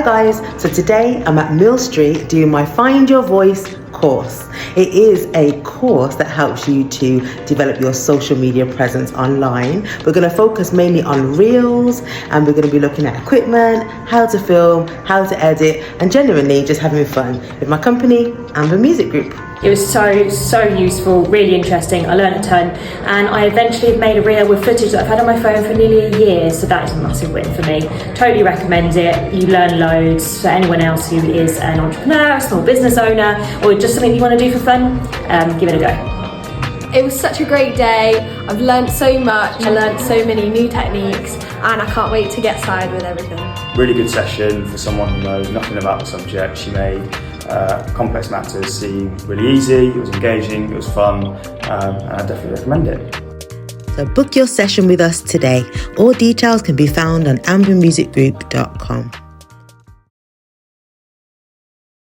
Hi guys, so today I'm at Mill Street doing my Find Your Voice course. It is a course that helps you to develop your social media presence online. We're going to focus mainly on reels, and we're going to be looking at equipment, how to film, how to edit, and genuinely just having fun with my company, Amber Music Group. It was so useful, really interesting. I learned a ton, and I eventually made a reel with footage that I've had on my phone for nearly a year, so that is a massive win for me. Totally recommend it. You learn loads. For anyone else who is an entrepreneur, a small business owner, or just something you want to do for fun, give it a go. It was such a great day. I've learned so much. I learned so many new techniques, and I can't wait to get started with everything. Really good session for someone who knows nothing about the subject. She made complex matters seem really easy, it was engaging, it was fun, and I definitely recommend it. So book your session with us today. All details can be found on ambermusicgroup.com.